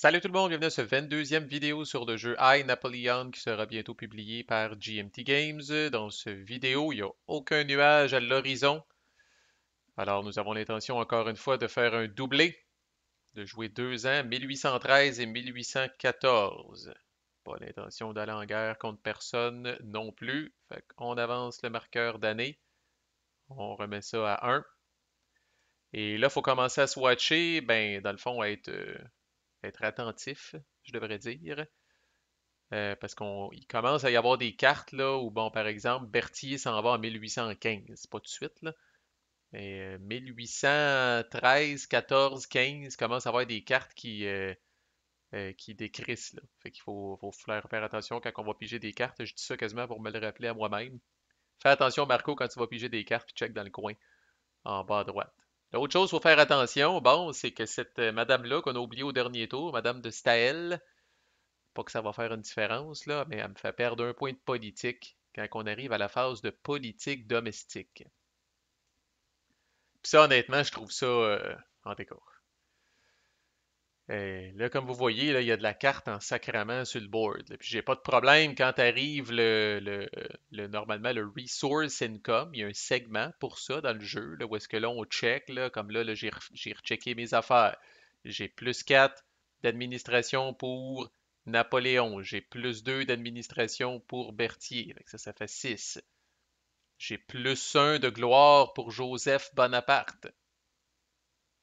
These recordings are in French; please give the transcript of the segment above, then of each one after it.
Salut tout le monde, bienvenue à ce 22e vidéo sur le jeu I, Napoleon qui sera bientôt publié par GMT Games. Dans ce vidéo, il n'y a aucun nuage à l'horizon. Alors nous avons l'intention encore une fois de faire un doublé, de jouer 2 ans, 1813 et 1814. Pas l'intention d'aller en guerre contre personne non plus. Fait qu'on avance le marqueur d'année. On remet ça à 1. Et là, il faut commencer à swatcher, ben, dans le fond, être attentif, je devrais dire. Parce qu'il commence à y avoir des cartes là où, bon, par exemple, Berthier s'en va en 1815, pas tout de suite, là. Mais 1813, 14, 15, commence à avoir des cartes qui décrissent, là. Fait qu'il faut faire attention quand on va piger des cartes. Je dis ça quasiment pour me le rappeler à moi-même. Fais attention, Marco, quand tu vas piger des cartes, puis check dans le coin, en bas à droite. L'autre chose, il faut faire attention, bon, c'est que cette madame-là qu'on a oubliée au dernier tour, Madame de Staël, pas que ça va faire une différence, là, mais elle me fait perdre un point de politique quand on arrive à la phase de politique domestique. Puis ça, honnêtement, je trouve ça en décor. Là, comme vous voyez, là, il y a de la carte en sacrament sur le board, là. Puis j'ai pas de problème quand arrive normalement le resource income. Il y a un segment pour ça dans le jeu, là, où est-ce que là, on check, là, comme là, j'ai rechecké mes affaires. J'ai plus 4 d'administration pour Napoléon. J'ai plus 2 d'administration pour Berthier. Fait que ça fait 6. J'ai plus 1 de gloire pour Joseph Bonaparte,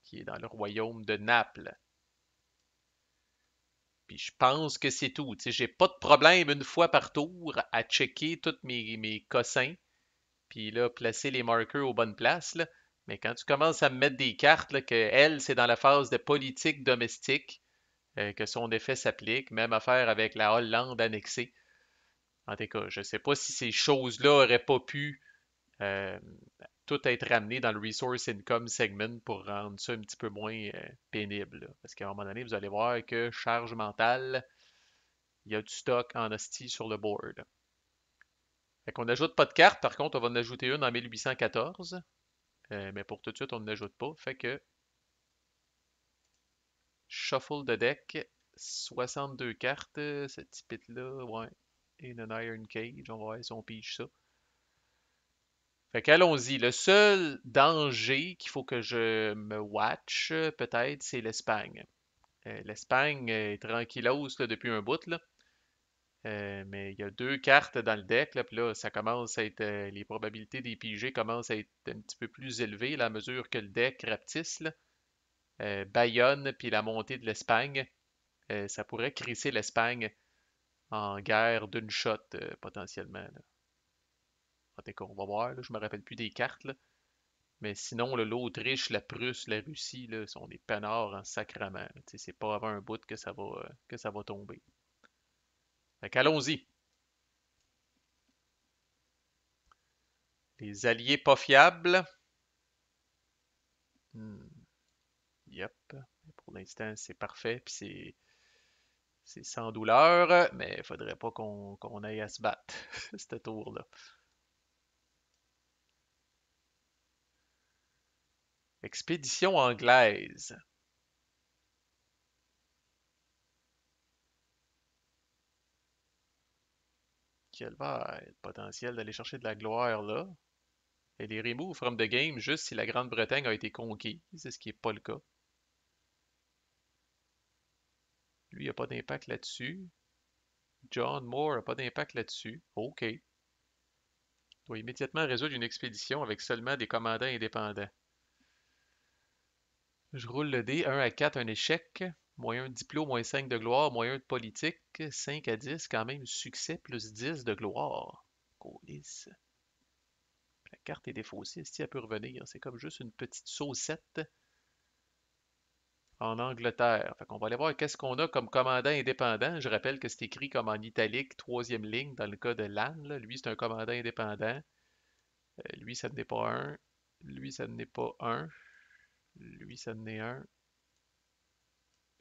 qui est dans le royaume de Naples. Puis je pense que c'est tout. Tu sais, j'ai pas de problème une fois par tour à checker tous mes cossins, puis là, placer les marqueurs aux bonnes places, là. Mais quand tu commences à me mettre des cartes, là, que elle, c'est dans la phase de politique domestique, que son effet s'applique, même affaire avec la Hollande annexée. En tout cas, je sais pas si ces choses-là auraient pas pu euh, tout être ramenées dans le Resource Income segment pour rendre ça un petit peu moins pénible, là. Parce qu'à un moment donné, vous allez voir que charge mentale, il y a du stock en hostie sur le board. Fait qu'on n'ajoute pas de carte, par contre, on va en ajouter une en 1814. Mais pour tout de suite, on n'ajoute pas. Fait que shuffle de deck, 62 cartes, ce petit pit-là, ouais. In an Iron Cage, on va voir si on pige ça. Fait qu'allons-y. Le seul danger qu'il faut que je me watch, peut-être, c'est l'Espagne. L'Espagne est tranquillos là, depuis un bout, là. Mais il y a 2 cartes dans le deck, là, puis là, ça commence à être. Les probabilités des PG commencent à être un petit peu plus élevées là, à mesure que le deck rapetisse, là. Bayonne, puis la montée de l'Espagne, ça pourrait crisser l'Espagne en guerre d'une shot, potentiellement, là. En tout cas, on va voir, là, je me rappelle plus des cartes, là. Mais sinon, là, l'Autriche, la Prusse, la Russie, là, sont des peinards en sacrament, là. Tu sais, c'est pas avant un bout que ça va tomber. Fait qu'allons-y. Les alliés pas fiables. Hmm. Yep. Pour l'instant, c'est parfait, puis c'est sans douleur, mais il faudrait pas qu'on aille à se battre, ce tour-là. Expédition anglaise. Quel va être le potentiel d'aller chercher de la gloire là? Et les remove from the game juste si la Grande-Bretagne a été conquise, c'est ce qui n'est pas le cas. Lui, il n'a pas d'impact là-dessus. John Moore n'a pas d'impact là-dessus. OK. Il doit immédiatement résoudre une expédition avec seulement des commandants indépendants. Je roule le dé, 1 à 4, un échec. Moyen de diplôme, moins 5 de gloire. Moyen de politique, 5 à 10, quand même succès, plus 10 de gloire. Colis. La carte est défaussée, si elle peut revenir. C'est comme juste une petite saucette en Angleterre. Fait qu'on va aller voir qu'est-ce qu'on a comme commandant indépendant. Je rappelle que c'est écrit comme en italique, troisième ligne dans le cas de Lannes, là. Lui, c'est un commandant indépendant. Lui, ça n'est pas un. Lui, ça n'est pas un. Lui, ça n'est un.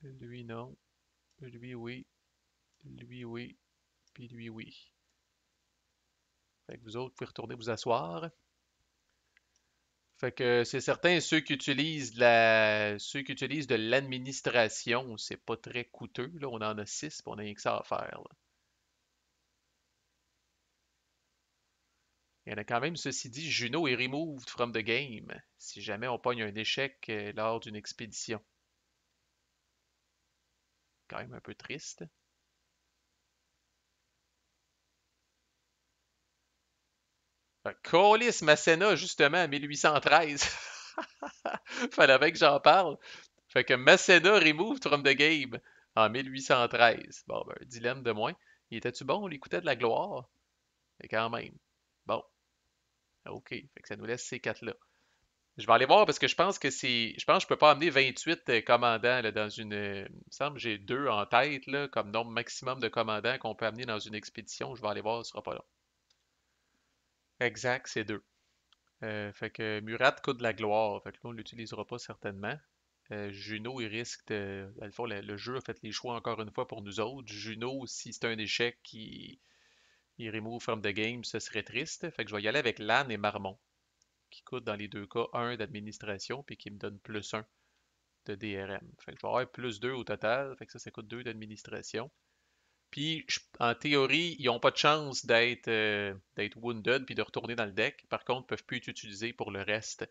Lui, non. Lui, oui. Lui, oui. Puis lui, oui. Fait que vous autres, vous pouvez retourner vous asseoir. Fait que c'est certain, ceux qui utilisent de l'administration, c'est pas très coûteux. Là, on en a 6, puis on a rien que ça à faire. Là. Il y en a quand même, ceci dit, Juno est removed from the game si jamais on pogne un échec lors d'une expédition. Quand même un peu triste. Colis Masséna, justement, à 1813. Fallait bien que j'en parle. Fait que Masséna removed from the game en 1813. Bon, ben, un dilemme de moins. Il était-tu bon? On l'écoutait de la gloire. Mais quand même. Bon, OK. Fait que ça nous laisse ces quatre-là. Je vais aller voir parce que je pense que c'est. Je pense que je peux pas amener 28 commandants là, dans une. Il me semble que j'ai deux en tête là, comme nombre maximum de commandants qu'on peut amener dans une expédition. Je vais aller voir, ce sera pas long. Exact, c'est deux. Fait que Murat coûte de la gloire. Fait que là, on l'utilisera pas certainement. Juno, il risque de. Dans le fond, le jeu a fait les choix encore une fois pour nous autres. Juno, si c'est un échec, il remove from the game, ce serait triste. Fait que je vais y aller avec Lan et Marmont, qui coûtent dans les deux cas un d'administration, puis qui me donne plus un de DRM. Fait que je vais avoir plus 2 au total. Fait que ça coûte 2 d'administration. Puis, en théorie, ils n'ont pas de chance d'être wounded puis de retourner dans le deck. Par contre, ils peuvent plus être utilisés pour le reste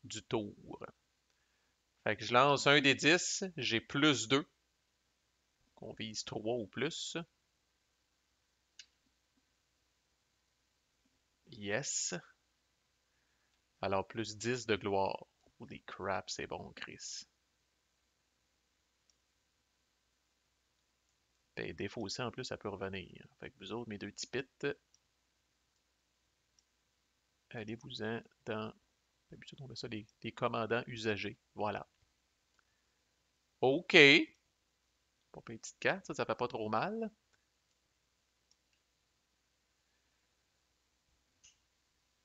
du tour. Fait que je lance un des 10. J'ai plus 2. On vise 3 ou plus. Yes. Alors, plus 10 de gloire. Oh, des crap, c'est bon, Chris. Ben, défaussé en plus, ça peut revenir. Fait que vous autres, mes deux petits pits, allez-vous-en dans. D'habitude, on met ça des commandants usagés. Voilà. OK. Pas une petite carte, ça fait pas trop mal.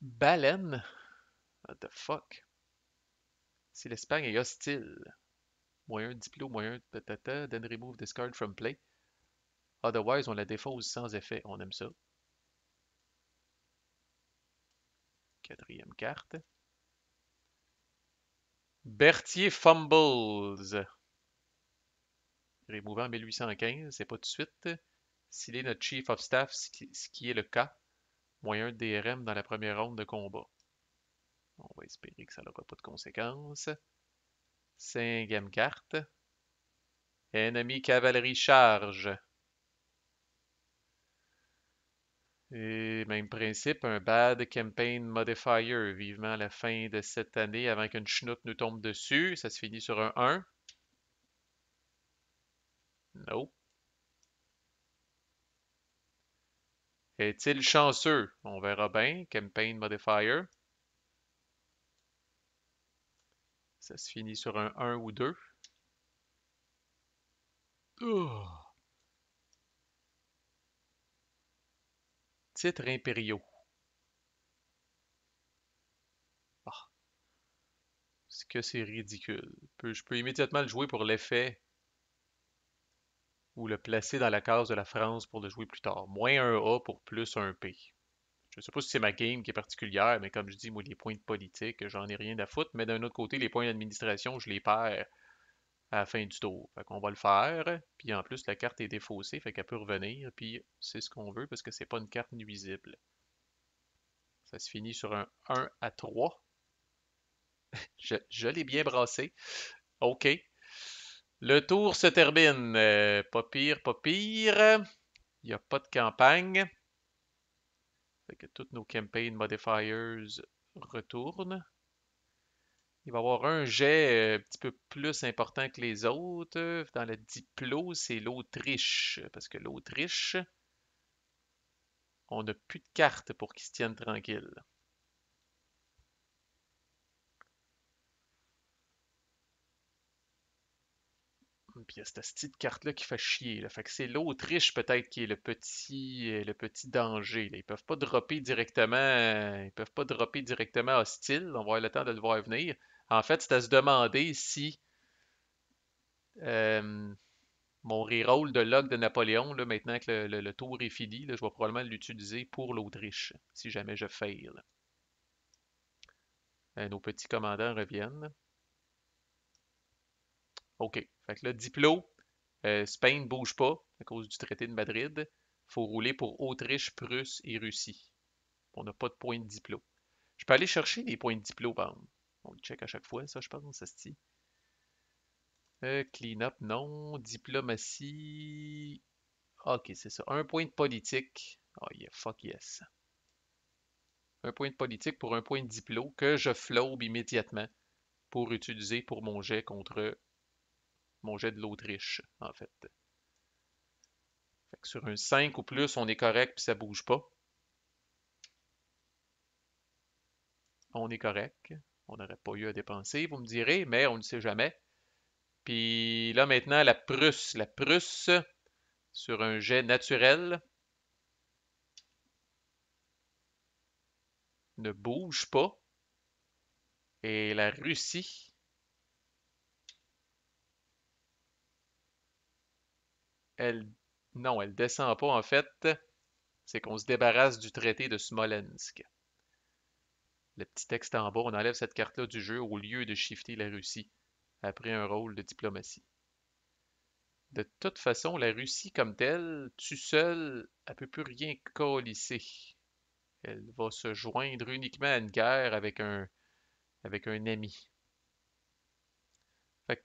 Baleine. What the fuck? Si l'Espagne est hostile. Moyen diplo, moyen tatata, then remove discard from play. Otherwise, on la défausse sans effet. On aime ça. Quatrième carte. Berthier Fumbles. Remover en 1815, c'est pas tout de suite. S'il est notre Chief of Staff, ce qui est le cas, moyen de DRM dans la première ronde de combat. On va espérer que ça n'aura pas de conséquences. Cinquième carte. Ennemi cavalerie charge. Et même principe, un bad campaign modifier. Vivement la fin de cette année avant qu'une chenoute nous tombe dessus. Ça se finit sur un 1. Nope. Est-il chanceux? On verra bien. Campaign modifier. Ça se finit sur un 1 ou 2. Oh. Titres impériaux. Ah, c'est que c'est ridicule. Je peux immédiatement le jouer pour l'effet ou le placer dans la case de la France pour le jouer plus tard. Moins un A pour plus un P. Je sais pas si c'est ma game qui est particulière, mais comme je dis, moi, les points de politique, j'en ai rien à foutre. Mais d'un autre côté, les points d'administration, je les perds à la fin du tour. Fait qu'on va le faire. Puis en plus, la carte est défaussée, fait qu'elle peut revenir. Puis c'est ce qu'on veut parce que c'est pas une carte nuisible. Ça se finit sur un 1 à 3. Je l'ai bien brassé. OK. Le tour se termine. Pas pire, pas pire. Il n'y a pas de campagne. Fait que toutes nos campaign modifiers retournent. Il va y avoir un jet un petit peu plus important que les autres. Dans le diplo, c'est l'Autriche. Parce que l'Autriche, on n'a plus de cartes pour qu'ils se tiennent tranquilles. Puis il y a cette petite carte-là qui fait chier. Là. Fait que c'est l'Autriche peut-être qui est le petit danger. Là. Ils peuvent pas dropper directement. Ils peuvent pas dropper directement hostile. On va avoir le temps de le voir venir. En fait, c'est à se demander si euh, mon reroll de log de Napoléon, là, maintenant que le tour est fini, là, je vais probablement l'utiliser pour l'Autriche, si jamais je fail. Nos petits commandants reviennent. OK. Fait que là, Diplo, Spain ne bouge pas à cause du traité de Madrid. Faut rouler pour Autriche, Prusse et Russie. On n'a pas de points de Diplo. Je peux aller chercher des points de Diplo, par exemple. On le check à chaque fois, ça, je pense, ça se dit. Clean-up, non. Diplomatie. Ok, c'est ça. Un point de politique. Oh yeah, fuck yes. Un point de politique pour un point de diplo que je flobe immédiatement pour utiliser pour mon jet contre mon jet de l'Autriche, en fait. Fait que sur un 5 ou plus, on est correct puis ça bouge pas. On est correct. On n'aurait pas eu à dépenser, vous me direz, mais on ne sait jamais. Puis là maintenant, la Prusse. La Prusse, sur un jet naturel, ne bouge pas. Et la Russie, elle... Non, elle descend pas en fait. C'est qu'on se débarrasse du traité de Smolensk. Le petit texte en bas, on enlève cette carte-là du jeu au lieu de shifter la Russie après un rôle de diplomatie. De toute façon, la Russie comme telle, tout seule, elle peut plus rien colisser. Elle va se joindre uniquement à une guerre avec un ami. Fait que,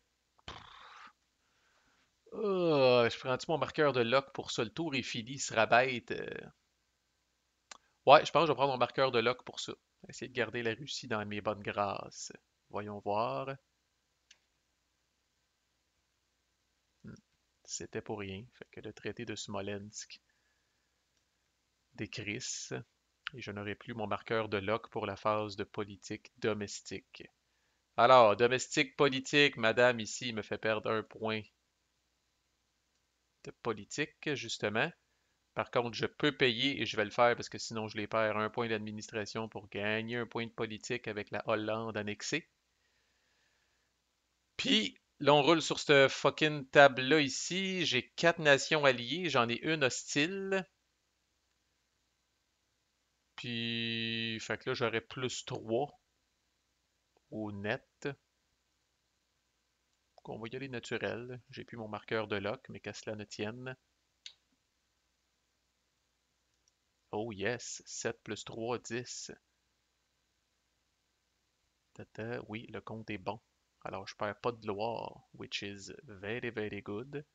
je prends-tu mon marqueur de lock pour ça? Le tour est fini, il se rabaisse. Ouais, je pense que je vais prendre mon marqueur de lock pour ça. Essayer de garder la Russie dans mes bonnes grâces. Voyons voir. Hmm, C'était pour rien. Fait que le traité de Smolensk décrisse et je n'aurai plus mon marqueur de lock pour la phase de politique domestique. Alors, domestique politique, madame ici me fait perdre un point de politique, justement. Par contre, je peux payer et je vais le faire parce que sinon je les perds un point d'administration pour gagner un point de politique avec la Hollande annexée. Puis, là, on roule sur cette fucking table-là ici. J'ai 4 nations alliées, j'en ai une hostile. Puis, fait que là, j'aurais plus 3 au net. On va y aller naturel. J'ai plus mon marqueur de lock, mais qu'à cela ne tienne. Oh yes, 7 plus 3, 10. Tata, oui, le compte est bon. Alors, je perds pas de gloire, which is very, very good.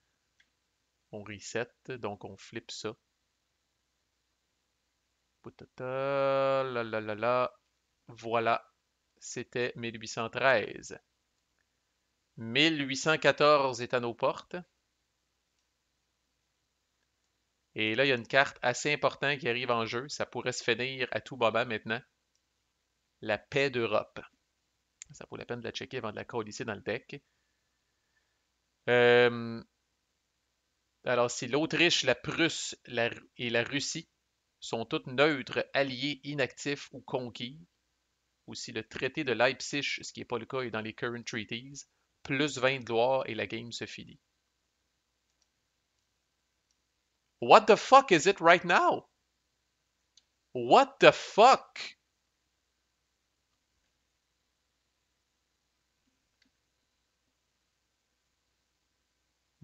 On reset, donc on flippe ça. Poutata, la la la la. Voilà, c'était 1813. 1814 est à nos portes. Et là, il y a une carte assez importante qui arrive en jeu. Ça pourrait se finir à tout moment maintenant. La paix d'Europe. Ça vaut la peine de la checker avant de la colisser dans le deck. Euh, alors, si l'Autriche, la Prusse et la Russie sont toutes neutres, alliées, inactifs ou conquis, ou si le traité de Leipzig, ce qui n'est pas le cas, est dans les current treaties, plus 20 de gloire et la game se finit. What the fuck is it right now? What the fuck?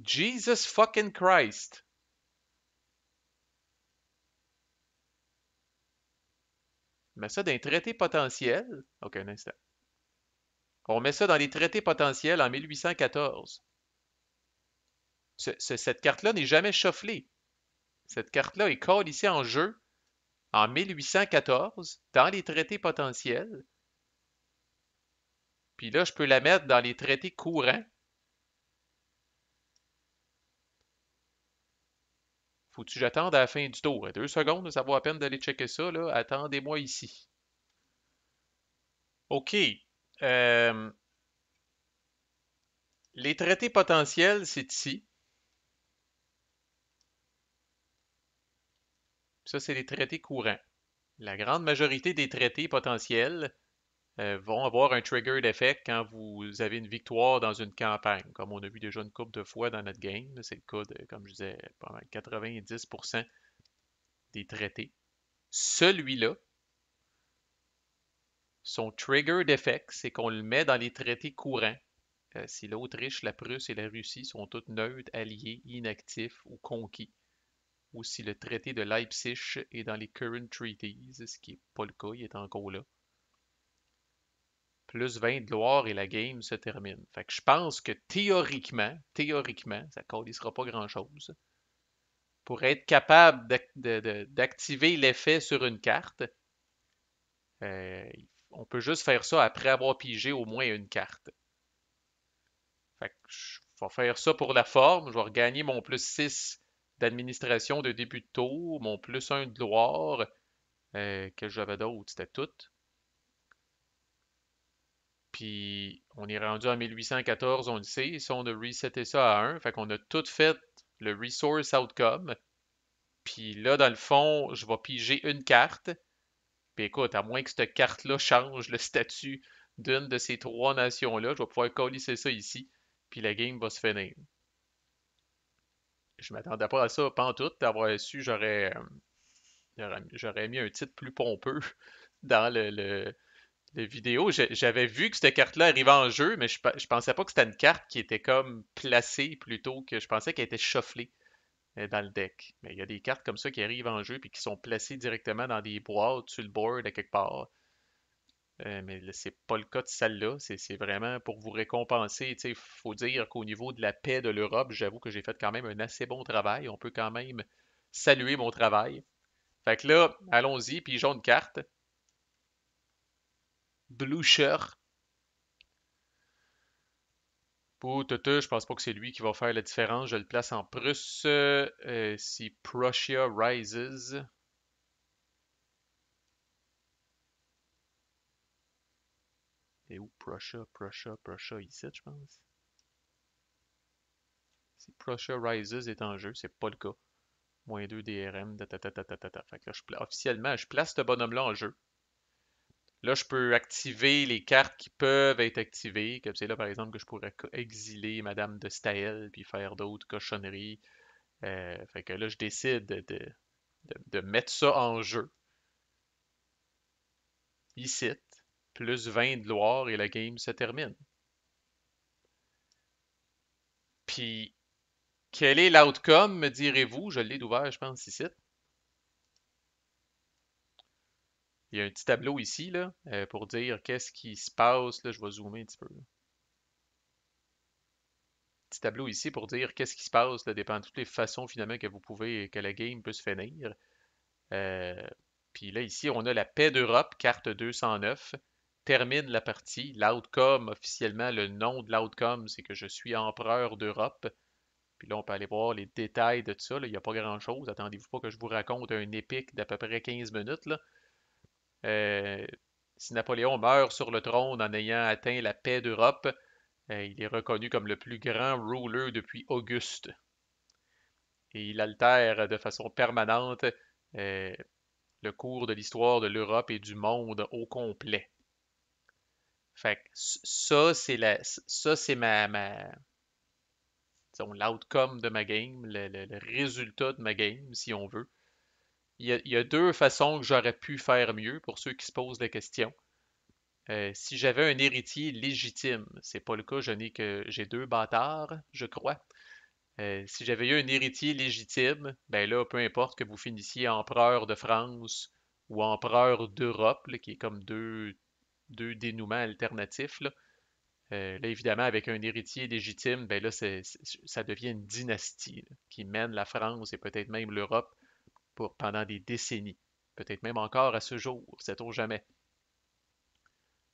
Jesus fucking Christ. On met ça dans les traités potentiels. Ok, un instant. On met ça dans les traités potentiels en 1814. Cette carte-là n'est jamais shufflée. Cette carte-là est calissée en jeu en 1814 dans les traités potentiels. Puis là, je peux la mettre dans les traités courants. Faut-tu que j'attende à la fin du tour? 2 secondes, ça vaut la peine d'aller checker ça, là. Attendez-moi ici. OK. Euh, les traités potentiels, c'est ici. Ça, c'est les traités courants. La grande majorité des traités potentiels vont avoir un trigger d'effet quand vous avez une victoire dans une campagne, comme on a vu déjà une couple de fois dans notre game. C'est le cas de, comme je disais, pas mal 90% des traités. Celui-là, Son trigger d'effect, c'est qu'on le met dans les traités courants. Si l'Autriche, la Prusse et la Russie sont toutes neutres, alliés, inactifs ou conquis, ou si le traité de Leipzig est dans les current treaties, ce qui n'est pas le cas, il est encore là. Plus 20 de gloire et la game se termine. Fait que je pense que théoriquement, ça ne sera pas grand-chose. Pour être capable d'activer l'effet sur une carte, euh, on peut juste faire ça après avoir pigé au moins une carte. Fait que je vais faire ça pour la forme. Je vais regagner mon plus 6 d'administration de début de tour, mon plus 1 de gloire, que j'avais d'autre, c'était tout. Puis on est rendu en 1814, on le sait. Si on a reseté ça à 1, fait qu'on a tout fait le resource outcome. Puis là, dans le fond, je vais piger une carte. Puis écoute, à moins que cette carte-là change le statut d'une de ces trois nations-là, je vais pouvoir colisser ça ici. Puis la game va se finir. Je m'attendais pas à ça, pantoute. D'avoir su, j'aurais mis un titre plus pompeux dans le vidéo. J'avais vu que cette carte-là arrivait en jeu, mais je pensais pas que c'était une carte qui était comme placée plutôt que je pensais qu'elle était shufflée dans le deck. Mais il y a des cartes comme ça qui arrivent en jeu puis qui sont placées directement dans des boîtes sur le board à quelque part. Mais là, c'est pas le cas de celle-là. C'est vraiment pour vous récompenser. Il faut dire qu'au niveau de la paix de l'Europe, j'avoue que j'ai fait quand même un assez bon travail. On peut quand même saluer mon travail. Fait que là, allons-y, puis jaune carte. Blucher. Je pense pas que c'est lui qui va faire la différence. Je le place en Prusse. Si Prussia Rises. Et où Prussia ici, je pense. Si Prussia Rises est en jeu, c'est pas le cas. Moins 2 DRM. Fait que là, officiellement, je place ce bonhomme-là en jeu. Là, je peux activer les cartes qui peuvent être activées. Comme c'est là, par exemple, que je pourrais exiler Madame de Staël puis faire d'autres cochonneries. Fait que là, je décide de mettre ça en jeu. Ici, plus 20 de gloire et la game se termine. Puis, quel est l'outcome, me direz-vous? Je l'ai ouvert, je pense, ici. Il y a un petit tableau ici, là, pour dire qu'est-ce qui se passe. Là, je vais zoomer un petit peu. Petit tableau ici pour dire qu'est-ce qui se passe, là, dépend de toutes les façons finalement que vous pouvez, que la game peut se finir. Euh, Puis là, ici, on a la paix d'Europe, carte 209. Termine la partie. L'outcome, officiellement, le nom de l'outcome, c'est que je suis empereur d'Europe. Puis là, on peut aller voir les détails de tout ça. Là. Il n'y a pas grand-chose. Attendez-vous pas que je vous raconte un épique d'à peu près 15 minutes. Là. Euh, Si Napoléon meurt sur le trône en ayant atteint la paix d'Europe, il est reconnu comme le plus grand ruler depuis Auguste. Et il altère de façon permanente euh, le cours de l'histoire de l'Europe et du monde au complet. Fait que ça, c'est disons, l'outcome de ma game, le résultat de ma game, si on veut. Il y a deux façons que j'aurais pu faire mieux pour ceux qui se posent la question. Si j'avais un héritier légitime, c'est pas le cas, j'ai deux bâtards, je crois. Si j'avais eu un héritier légitime, ben là, peu importe que vous finissiez empereur de France ou empereur d'Europe, là, qui est comme deux dénouements alternatifs, là. Là, évidemment, avec un héritier légitime, ben là, ça devient une dynastie là, qui mène la France et peut-être même l'Europe pendant des décennies. Peut-être même encore à ce jour, sait-on jamais.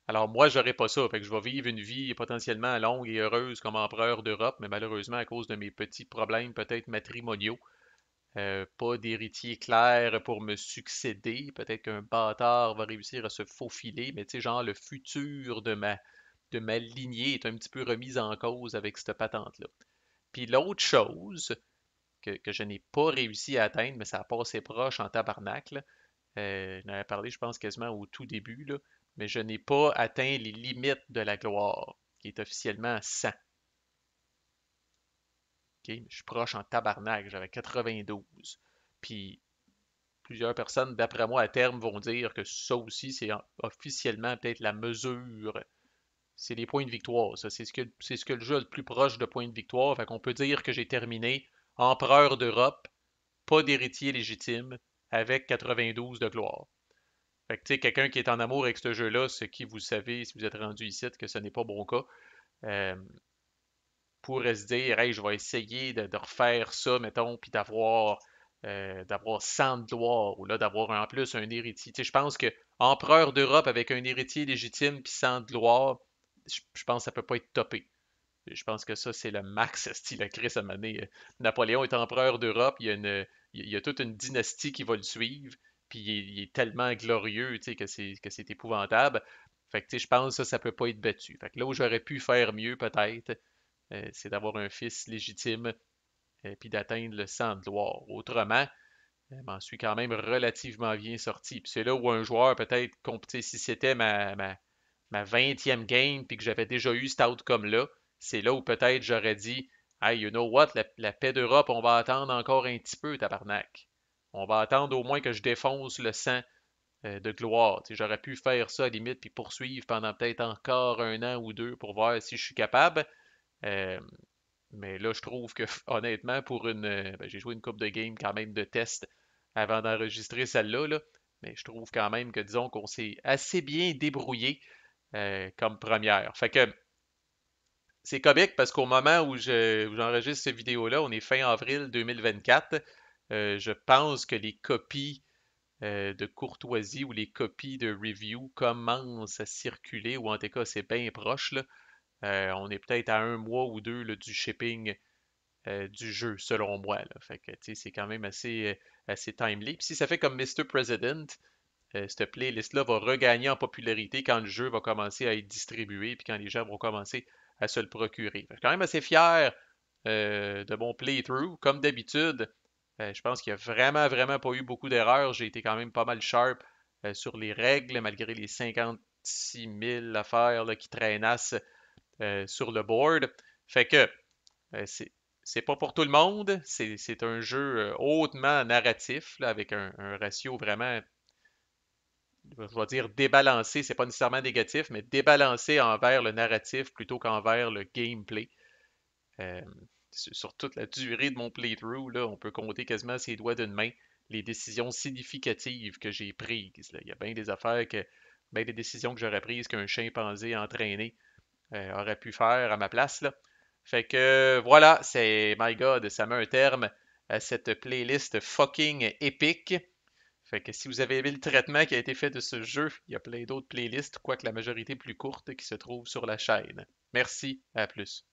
Alors moi, j'aurais pas ça, fait que je vais vivre une vie potentiellement longue et heureuse comme empereur d'Europe, mais malheureusement, à cause de mes petits problèmes peut-être matrimoniaux, pas d'héritier clair pour me succéder. Peut-être qu'un bâtard va réussir à se faufiler, mais tu sais, genre le futur de ma lignée est un petit peu remis en cause avec cette patente-là. Puis l'autre chose que je n'ai pas réussi à atteindre, mais ça a passé proche en tabarnak, là, j'en avais parlé, je pense, quasiment au tout début, là, mais je n'ai pas atteint les limites de la gloire, qui est officiellement 100. Ok? Je suis proche en tabarnak, j'avais 92. Puis plusieurs personnes, d'après moi, à terme, vont dire que ça aussi, c'est officiellement peut-être la mesure. C'est les points de victoire, ça. C'est ce que le jeu a le plus proche de points de victoire. Fait qu'on peut dire que j'ai terminé empereur d'Europe, pas d'héritier légitime, avec 92 de gloire. Fait que, tu sais, quelqu'un qui est en amour avec ce jeu-là, ce qui vous savez, si vous êtes rendu ici, que ce n'est pas mon cas, euh, pourrait se dire, hey, je vais essayer de refaire ça, mettons, puis d'avoir 100 de gloire, ou là, d'avoir en plus un héritier. Tu sais, je pense que empereur d'Europe avec un héritier légitime puis 100 de gloire, je pense que ça peut pas être topé. Je pense que ça, c'est le max, style Chris à mané. Napoléon est empereur d'Europe, il y a toute une dynastie qui va le suivre, puis il est tellement glorieux, tu sais, que c'est épouvantable. Fait que, tu sais, je pense que ça peut pas être battu. Fait que là où j'aurais pu faire mieux, peut-être, c'est d'avoir un fils légitime, puis d'atteindre le sang de gloire. Autrement, je m'en suis quand même relativement bien sorti. Puis c'est là où un joueur, peut-être, si c'était ma 20e game, puis que j'avais déjà eu cet outcome-là, c'est là où peut-être j'aurais dit, hey, you know what, la paix d'Europe, on va attendre encore un petit peu, tabarnak. On va attendre au moins que je défonce le sang de gloire. Tu sais, j'aurais pu faire ça à la limite, puis poursuivre pendant peut-être encore un an ou deux pour voir si je suis capable. Euh, mais là, je trouve que honnêtement, ben, j'ai joué une coupe de game quand même de test avant d'enregistrer celle-là, là. Mais je trouve quand même que disons qu'on s'est assez bien débrouillé comme première. Fait que c'est comique parce qu'au moment où j'enregistre cette vidéo-là, on est fin avril 2024. Je pense que les copies de courtoisie ou les copies de review commencent à circuler, ou en tout cas, c'est bien proche, là. On est peut-être à un mois ou deux là, du shipping du jeu, selon moi, là. Fait que, tu sais, c'est quand même assez timely. Puis si ça fait comme Mr. President, cette playlist-là va regagner en popularité quand le jeu va commencer à être distribué, puis quand les gens vont commencer à se le procurer. Fait que je suis quand même assez fier de mon playthrough. Comme d'habitude, je pense qu'il n'y a vraiment, vraiment pas eu beaucoup d'erreurs. J'ai été quand même pas mal sharp sur les règles, malgré les 56 000 affaires là, qui traînassent sur le board. Fait que c'est pas pour tout le monde. C'est un jeu hautement narratif, là, avec un ratio vraiment, je vais dire débalancé. C'est pas nécessairement négatif, mais débalancé envers le narratif plutôt qu'envers le gameplay. Euh, sur toute la durée de mon playthrough, là, on peut compter quasiment ses doigts d'une main les décisions significatives que j'ai prises, là. Il y a bien des affaires bien des décisions que j'aurais prises qu'un chimpanzé entraîné aurait pu faire à ma place, là. Fait que voilà, My God, ça met un terme à cette playlist fucking épique. Fait que si vous avez aimé le traitement qui a été fait de ce jeu, il y a plein d'autres playlists, quoique la majorité plus courte, qui se trouvent sur la chaîne. Merci, à plus.